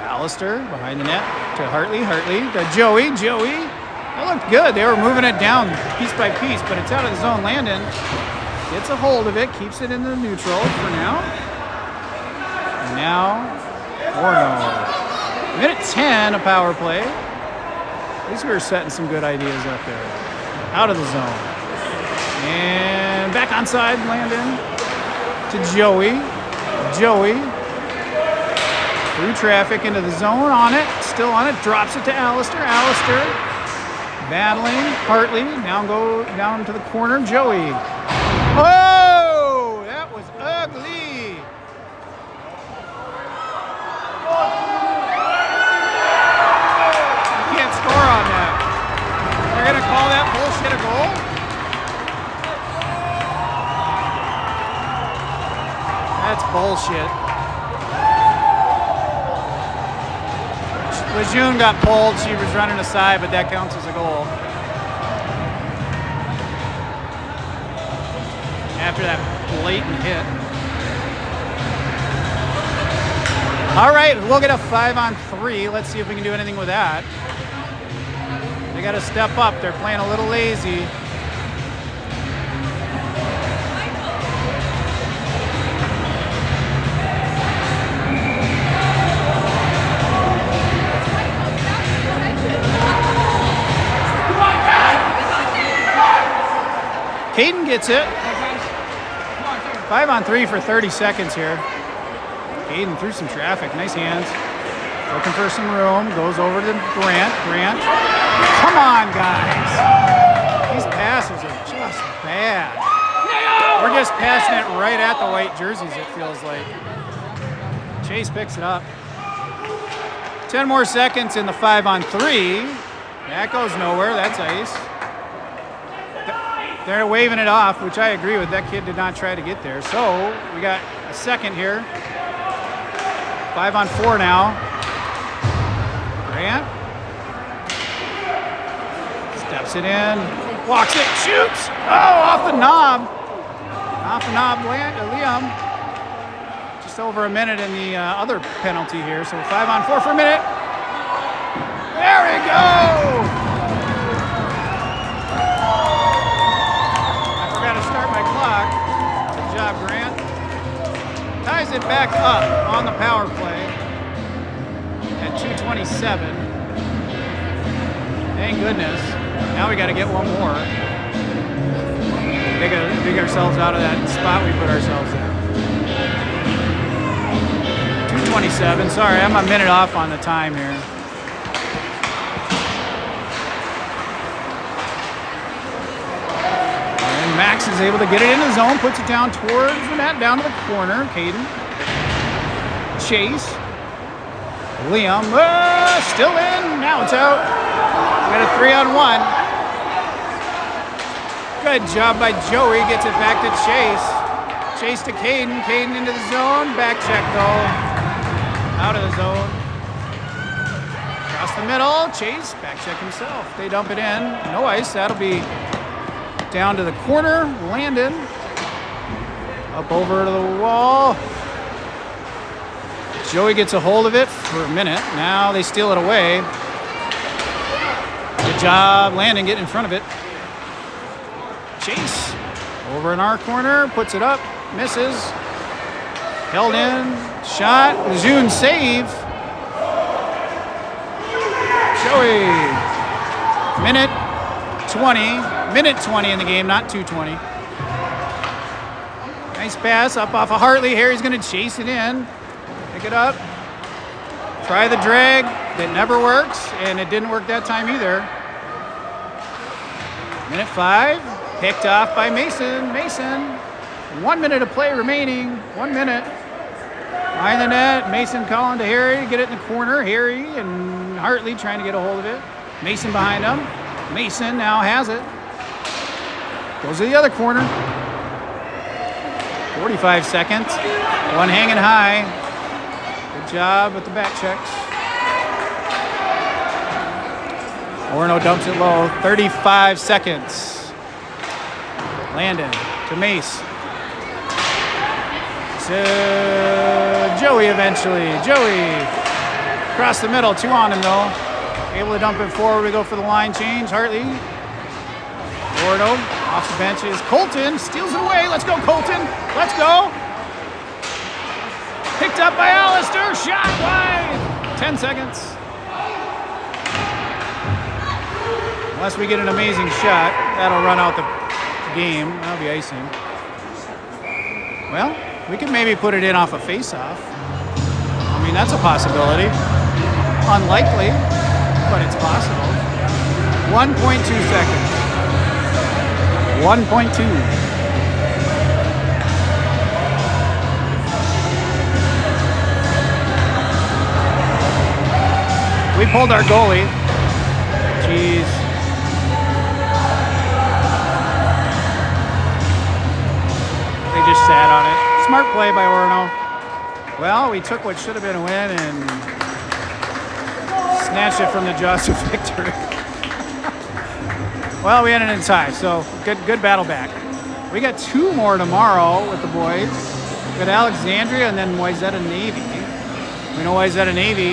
Alistair behind the net to Hartley. Hartley to Joey. Joey. That looked good. They were moving it down piece by piece, but it's out of the zone. Landon gets a hold of it, keeps it in the neutral for now. And now, Orono. Minute 10, a power play. At least we were setting some good ideas up there. Out of the zone. And back onside, Landon to Joey. Joey through traffic into the zone, on it, still on it, drops it to Alistair. Alistair battling Hartley, down to the corner, Joey. Oh, that was ugly. You can't score on that. They're gonna call that bullshit a goal? That's bullshit. Lejeune got pulled. She was running aside, but that counts as a goal. After that blatant hit. All right, we'll get a 5-on-3. Let's see if we can do anything with that. They got to step up. They're playing a little lazy. Caden gets it. 5-on-3 for 30 seconds here. Caden through some traffic. Nice hands. Looking for some room. Goes over to Grant. Grant. Come on, guys. These passes are just bad. We're just passing it right at the white jerseys, it feels like. Chase picks it up. 10 more seconds in the 5-on-3. That goes nowhere. That's ice. They're waving it off, which I agree with. That kid did not try to get there. So we got a second here. 5-on-4 now. Grant. Steps it in. Walks it. Shoots. Oh, off the knob. Off the knob, Liam. Just over a minute in the other penalty here. So 5-on-4 for a minute. There we go. Start my clock. Good job, Grant. Ties it back up on the power play at 2:27. Thank goodness. Now we got to get one more. Dig ourselves out of that spot we put ourselves in. 2:27. Sorry, I'm a minute off on the time here. Max is able to get it in the zone, puts it down towards the net, down to the corner. Caden. Chase. Liam. Still in. Now it's out. We got a 3-on-1. Good job by Joey. Gets it back to Chase. Chase to Caden. Caden into the zone. Back check though. Out of the zone. Across the middle. Chase. Back check himself. They dump it in. No ice. That'll be down to the corner, Landon. Up over to the wall. Joey gets a hold of it for a minute. Now they steal it away. Good job, Landon, getting in front of it. Chase over in our corner, puts it up, misses. Held in. Shot. Lejeune save. Joey. Minute 20 in the game, not 2:20. Nice pass up off of Hartley. Harry's going to chase it in. Pick it up. Try the drag. That never works, and it didn't work that time either. Minute 5. Picked off by Mason. Mason. 1 minute of play remaining. 1 minute. Behind the net. Mason calling to Harry. Get it in the corner. Harry and Hartley trying to get a hold of it. Mason behind him. Mason now has it. Goes to the other corner. 45 seconds. One hanging high. Good job with the back checks. Orono dumps it low. 35 seconds. Landon to Mace. To Joey eventually. Joey across the middle. 2 on him though. Able to dump it forward. We go for the line change. Hartley. Orono off the benches. Colton steals it away. Let's go, Colton. Let's go. Picked up by Alistair. Shot wide. 10 seconds. Unless we get an amazing shot, that'll run out the game. That'll be icing. Well, we can maybe put it in off a face-off. I mean, that's a possibility. Unlikely, but it's possible. 1.2 seconds. 1.2. We pulled our goalie. Jeez. They just sat on it. Smart play by Orono. Well, we took what should have been a win and snatched it from the jaws of victory. Well, we ended in tie, so good battle back. We got 2 more tomorrow with the boys. We got Alexandria and then Wayzata Navy. We know Wayzata Navy